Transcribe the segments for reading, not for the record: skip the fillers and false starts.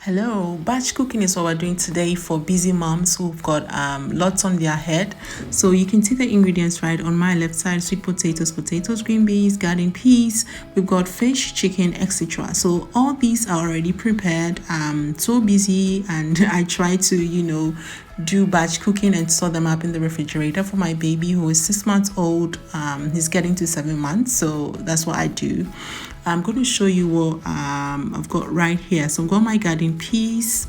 Hello, batch cooking is what we're doing today for busy moms who've got lots on their head. So you can see the ingredients right on my left side: sweet potatoes, green beans, garden peas. We've got fish, chicken, etc. So all these are already prepared. I'm so busy and I try to do batch cooking and store them up in the refrigerator for my baby who is 6 months old. He's getting to 7 months, so that's what I do. I'm going to show you what I've got right here. So I've got my garden peas.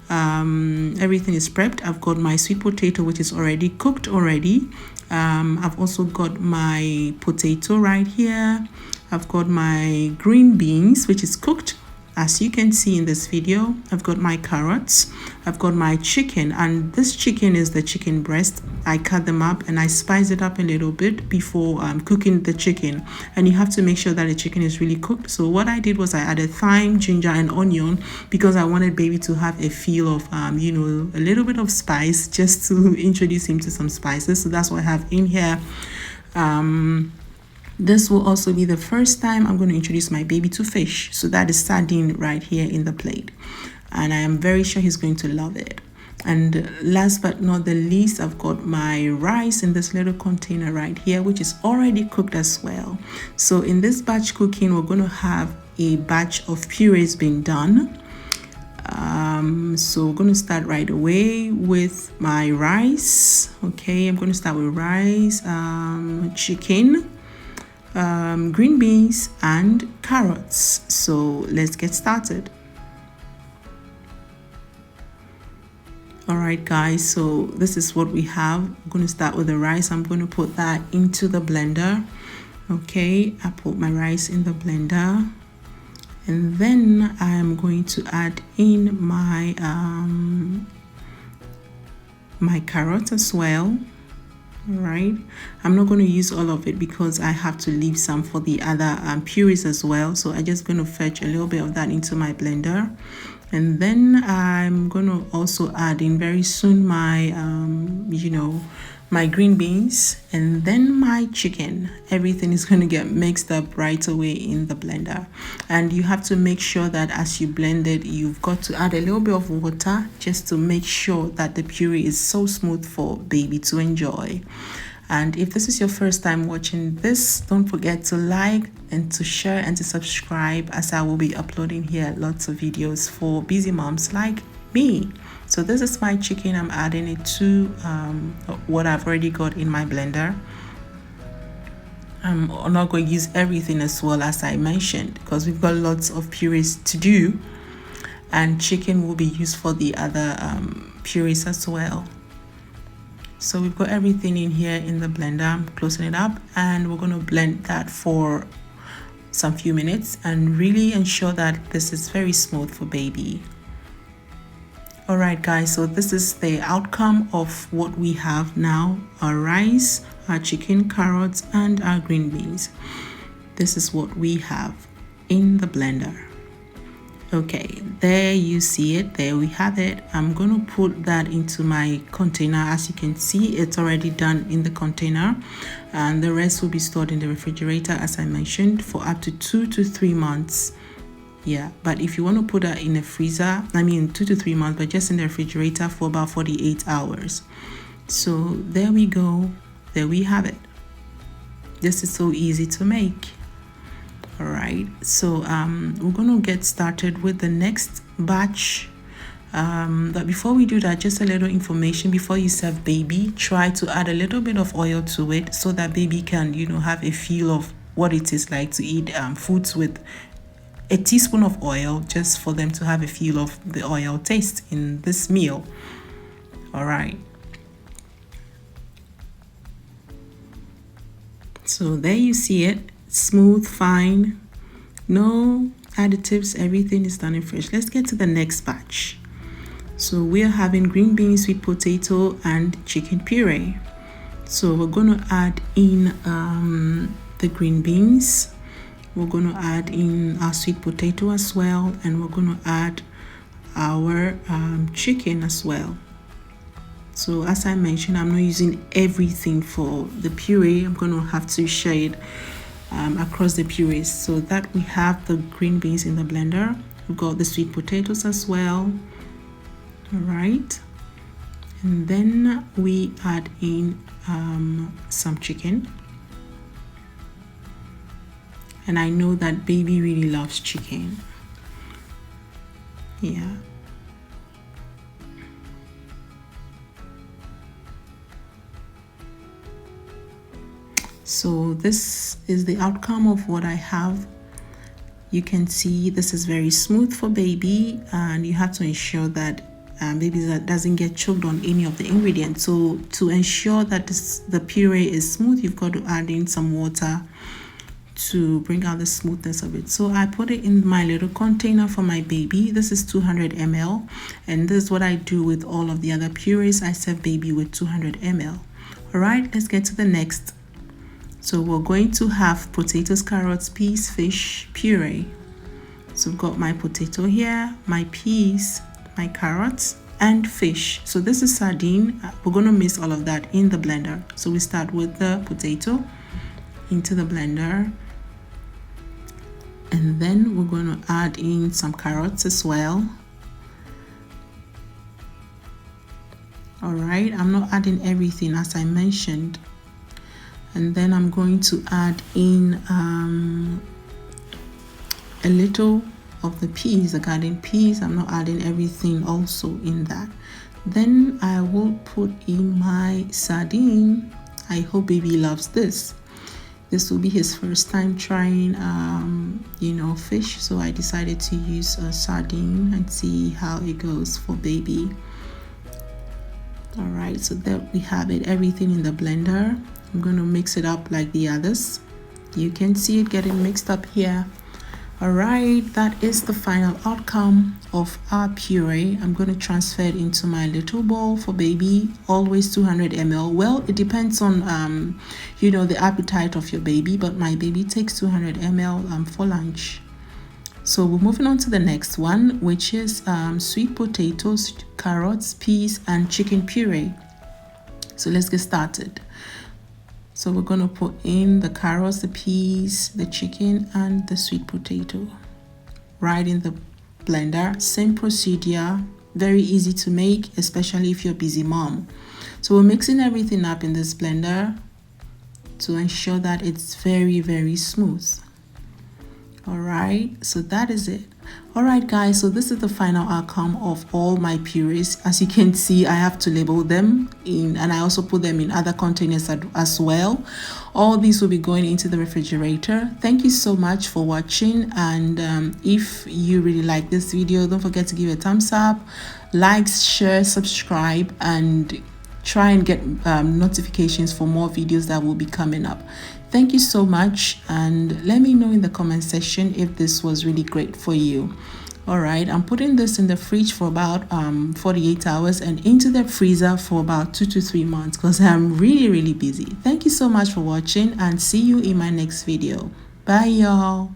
Everything is prepped. I've got my sweet potato, which is already cooked already. I've also got my potato right here. I've got my green beans, which is cooked, as you can see in this video. I've got my carrots. I've got my chicken, and this chicken is the chicken breast. I cut them up and I spice it up a little bit before cooking the chicken, and you have to make sure that the chicken is really cooked. So what I did was I added thyme, ginger and onion because I wanted baby to have a feel of a little bit of spice, just to introduce him to some spices. So that's what I have in here. This will also be the first time I'm going to introduce my baby to fish. So that is sardine right here in the plate. And I am very sure he's going to love it. And last but not the least, I've got my rice in this little container right here, which is already cooked as well. So in this batch cooking, we're going to have a batch of purees being done. So we're going to start right away with my rice. Okay, I'm going to start with rice, chicken, green beans and carrots. So let's get started. All right guys, so this is what we have. I'm going to start with the rice. I'm going to put that into the blender. Okay, I put my rice in the blender, and then I'm going to add in my my carrots as well. All right, I'm not going to use all of it because I have to leave some for the other purees as well. So I'm just going to fetch a little bit of that into my blender, and then I'm going to also add in very soon my my green beans and then my chicken. Everything is going to get mixed up right away in the blender, and you have to make sure that as you blend it, you've got to add a little bit of water just to make sure that the puree is so smooth for baby to enjoy. And if this is your first time watching this, don't forget to like and to share and to subscribe, as I will be uploading here lots of videos for busy moms like me. So this is my chicken. I'm adding it to what I've already got in my blender. I'm not going to use everything as well, as I mentioned, because we've got lots of purees to do, and chicken will be used for the other purees as well. So we've got everything in here in the blender. I'm closing it up, and we're going to blend that for some few minutes and really ensure that this is very smooth for baby. All right guys, so this is the outcome of what we have now: our rice, our chicken, carrots and our green beans. This is what we have in the blender. Okay, there you see it. There we have it. I'm going to put that into my container. As you can see, it's already done in the container, and the rest will be stored in the refrigerator, as I mentioned, for up to 2 to 3 months. Yeah, but if you want to put that in a freezer, 2 to 3 months, but just in the refrigerator for about 48 hours. So there we go. There we have it. This is so easy to make. All right, so we're going to get started with the next batch. But before we do that, just a little information: before you serve baby, try to add a little bit of oil to it so that baby can have a feel of what it is like to eat foods with a teaspoon of oil, just for them to have a feel of the oil taste in this meal. All right, so there you see it. Smooth, fine, no additives, everything is done in fresh. Let's get to the next batch. So we are having green beans, sweet potato and chicken puree. So we're going to add in the green beans, we're going to add in our sweet potato as well, and we're going to add our chicken as well. So as I mentioned, I'm not using everything for the puree. I'm going to have to share it across the purees. So that we have the green beans in the blender, We've got the sweet potatoes as well. All right, and then we add in some chicken. And I know that baby really loves chicken. Yeah. So this is the outcome of what I have. You can see this is very smooth for baby, and you have to ensure that baby doesn't get choked on any of the ingredients. So to ensure that the puree is smooth, you've got to add in some water to bring out the smoothness of it. So I put it in my little container for my baby. This is 200 ml, and this is what I do with all of the other purees. I serve baby with 200 ml. All right, let's get to the next. So we're going to have potatoes, carrots, peas, fish puree. So I've got my potato here, my peas, my carrots, and fish. So this is sardine. We're going to mix all of that in the blender. So we start with the potato into the blender, and then we're going to add in some carrots as well. All right, I'm not adding everything as I mentioned. And then I'm going to add in a little of the peas, the garden peas. I'm not adding everything also in that. Then I will put in my sardine. I hope baby loves this. This will be his first time trying fish, so I decided to use a sardine and see how it goes for baby. All right, so there we have it, everything in the blender. I'm going to mix it up like the others. You can see it getting mixed up here. All right, that is the final outcome of our puree. I'm going to transfer it into my little bowl for baby, always 200 ml. Well, it depends on the appetite of your baby, but my baby takes 200 ml for lunch. So we're moving on to the next one, which is sweet potatoes, carrots, peas, and chicken puree. So let's get started. So we're going to put in the carrots, the peas, the chicken, and the sweet potato right in the blender. Same procedure, very easy to make, especially if you're a busy mom. So we're mixing everything up in this blender to ensure that it's very, very smooth. All right, so that is it. All right, guys, so this is the final outcome of all my purees. As you can see, I have to label them in, and I also put them in other containers as well. All these will be going into the refrigerator. Thank you so much for watching, and if you really like this video, don't forget to give it a thumbs up, like, share, subscribe, and try and get notifications for more videos that will be coming up. Thank you so much, and let me know in the comment section if this was really great for you. All right, I'm putting this in the fridge for about 48 hours and into the freezer for about 2 to 3 months because I'm really busy. Thank you so much for watching, and see you in my next video. Bye y'all.